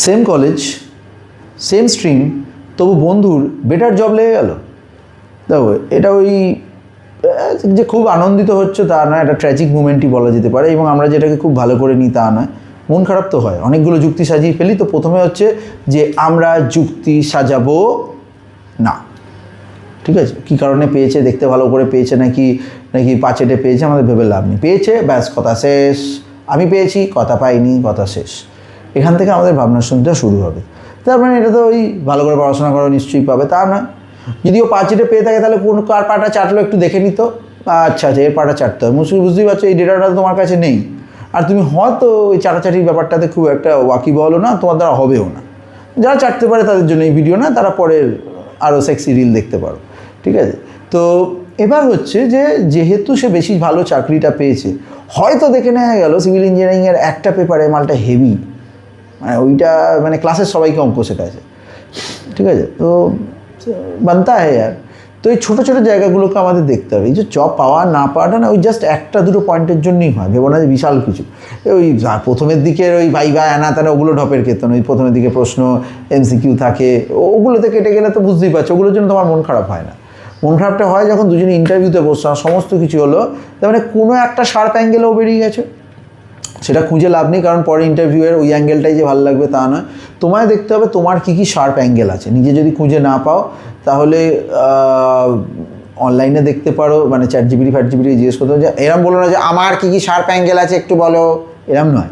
Same college, same stream, তবু বন্ধুর better job লেগে গেল। দেখো এটা ওই যে খুব আনন্দিত হচ্ছে তা নয়, একটা ট্র্যাজিক মুমেন্টই বলা যেতে পারে, এবং আমরা যেটাকে খুব ভালো করে নিই তা নয়। মন খারাপ তো হয়, অনেকগুলো যুক্তি সাজিয়ে ফেলি। তো প্রথমে হচ্ছে যে আমরা যুক্তি সাজাবো না, ঠিক আছে? কী কারণে পেয়েছে, দেখতে ভালো করে পেয়েছে নাকি নাকি পাচেটে পেয়েছে, আমাদের ভেবে লাভ নেই। পেয়েছে, ব্যাস, কথা শেষ। আমি পেয়েছি, কথা পাইনি, কথা শেষ। এখান থেকে আমাদের ভাবনা শুনতে শুরু হবে। তার মানে এটা তো ওই ভালো করে পড়াশোনা করো নিশ্চয়ই পাবে তা না। যদিও পাঁচেটে পেয়ে থাকে তাহলে কোন কার পাটা চাটলো একটু দেখে নিত, আচ্ছা আচ্ছা এর পাটা চাটতে হবে, মুশকিল বুঝতেই পারছো এই ডেটাটা তোমার কাছে নেই, আর তুমি হয়তো ওই চাটাচাটির ব্যাপারটাতে খুব একটা ওয়াকিবহলও না, তোমার দ্বারা হবেও না। যারা চাটতে পারে তাদের জন্য এই ভিডিও না, তারা পরের আরও সেক্সি রিল দেখতে পারো, ঠিক আছে? তো এবার হচ্ছে যে যেহেতু সে বেশি ভালো চাকরিটা পেয়েছে, হয়তো দেখে নেওয়া গেল সিভিল ইঞ্জিনিয়ারিংয়ের একটা পেপারে মালটা হেভি, মানে ওইটা মানে ক্লাসের সবাইকে অঙ্ক শেখাচ্ছে, ঠিক আছে? তো বানতা হ্যাঁ यार। তো এই ছোটো ছোটো জায়গাগুলোকে আমাদের দেখতে হবে। এই যে জব পাওয়া না পাওয়াটা না ওই জাস্ট একটা দুটো পয়েন্টের জন্যই হয়, ভেবো না যে বিশাল কিছু। ওই প্রথমের দিকের ওই ভাইবা আনা তারা ওগুলো ঢপের ক্ষেত্রে ওই প্রথমের দিকে প্রশ্ন এমসিকিউ থাকে, ওগুলোতে কেটে গেলে তো বুঝতেই পারছো, ওগুলোর জন্য তোমার মন খারাপ হয় না। মন খারাপটা হয় যখন দুজনে ইন্টারভিউতে বসছো, সমস্ত কিছু হলো, তার মানে কোনো একটা শার্প অ্যাঙ্গেলেও বেরিয়ে গেছে, সেটা খুঁজে লাভ নেই, কারণ পরে ইন্টারভিউয়ের ওই অ্যাঙ্গেলটাই যে ভালো লাগবে তা নয়। তোমায় দেখতে হবে তোমার কী কী শার্প অ্যাঙ্গেল আছে। নিজে যদি খুঁজে না পাও তাহলে অনলাইনে দেখতে পারো, মানে চ্যাটজিপিটি ফ্যাটজিপিটি জিজ্ঞেস করতে হবে যে এরম বলো না যে আমার কী কী শার্প অ্যাঙ্গেল আছে একটু বলো, এরম নয়।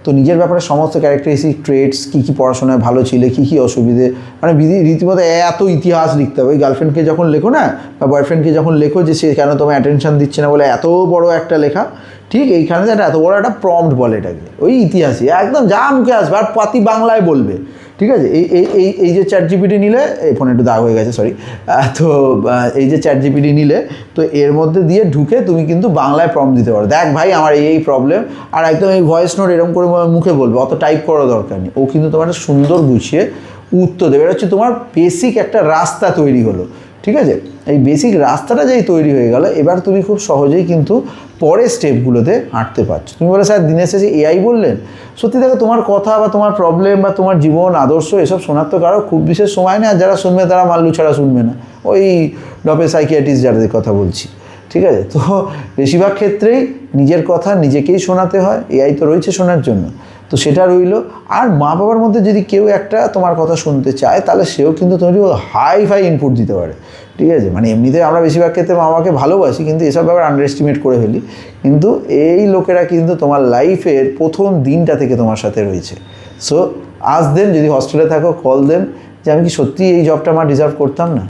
তো নিজের ব্যাপারে সমস্ত ক্যারেক্টারিস্টিক ট্রেটস, কী কী পড়াশোনায় ভালো ছিলে, কী কী অসুবিধে, মানে রীতিমতো এত ইতিহাস লিখতে হবে। ওই গার্লফ্রেন্ডকে যখন লেখো না, বা বয়ফ্রেন্ডকে যখন লেখো যে সে কেন তোমায় অ্যাটেনশন দিচ্ছে না বলে এত বড় একটা লেখা, ঠিক এইখানে একটা এত বড় একটা প্রম্পট বলে এটাকে, ওই ইতিহাসই একদম যা মুখে আসবে, আর পাতি বাংলায় বলবে, ঠিক আছে? এই যে চ্যাটজিপিটি নিলে, এই ফোনে একটু দাগ হয়ে গেছে সরি, তো এই যে চ্যাটজিপিটি নিলে, তো এর মধ্যে দিয়ে ঢুকে তুমি কিন্তু বাংলায় প্রম্পট দিতে পারো, দেখ ভাই আমার এই প্রবলেম, আর একদম এই ভয়েস নোট এরকম করে মুখে বলবে, অত টাইপ করার দরকার নেই। ও কিন্তু তোমার সুন্দর গুছিয়ে উত্তর দেবে। এটা হচ্ছে তোমার বেসিক একটা রাস্তা তৈরি হলো, ঠিক আছে? এই বেসিক রাস্তাটা যেই তৈরি হয়ে গেল, এবার তুমি খুব সহজেই কিন্তু পরের স্টেপগুলোতে হাঁটতে পারছো। তুমি বলে স্যার দিনের শেষে এআই বললেন, সত্যি দেখো তোমার কথা বা তোমার প্রবলেম বা তোমার জীবন আদর্শ এসব শোনার তো কারো খুব বিশেষ সময় নেই, আর যারা শুনবে তারা মাল্লু ছাড়া শুনবে না, ওই ডপে সাইকিয়াট্রিস্ট যাদের কথা বলছি, ঠিক আছে? তো বেশিরভাগ ক্ষেত্রেই নিজের কথা নিজেকেই শোনাতে হয়, এআই তো রয়েছে শোনার জন্য, তো সেটা রইল। আর মা বাবার মধ্যে যদি কেউ একটা তোমার কথা শুনতে চায়, তাহলে সেও কিন্তু তোমার হাই ফাই ইনপুট দিতে পারে, ঠিক আছে? মানে এমনিতে আমরা বেশিরভাগ ক্ষেত্রে মা বাবাকে ভালোবাসি, কিন্তু এসব ব্যাপার আন্ডার এস্টিমেট করে ফেলি। কিন্তু এই লোকেরা কিন্তু তোমার লাইফের প্রথম দিনটা থেকে তোমার সাথে রয়েছে। সো আজ দেন, যদি হস্টেলে থাকো কল দেন যে আমি কি সত্যি এই জবটা আমার ডিজার্ভ করতাম না।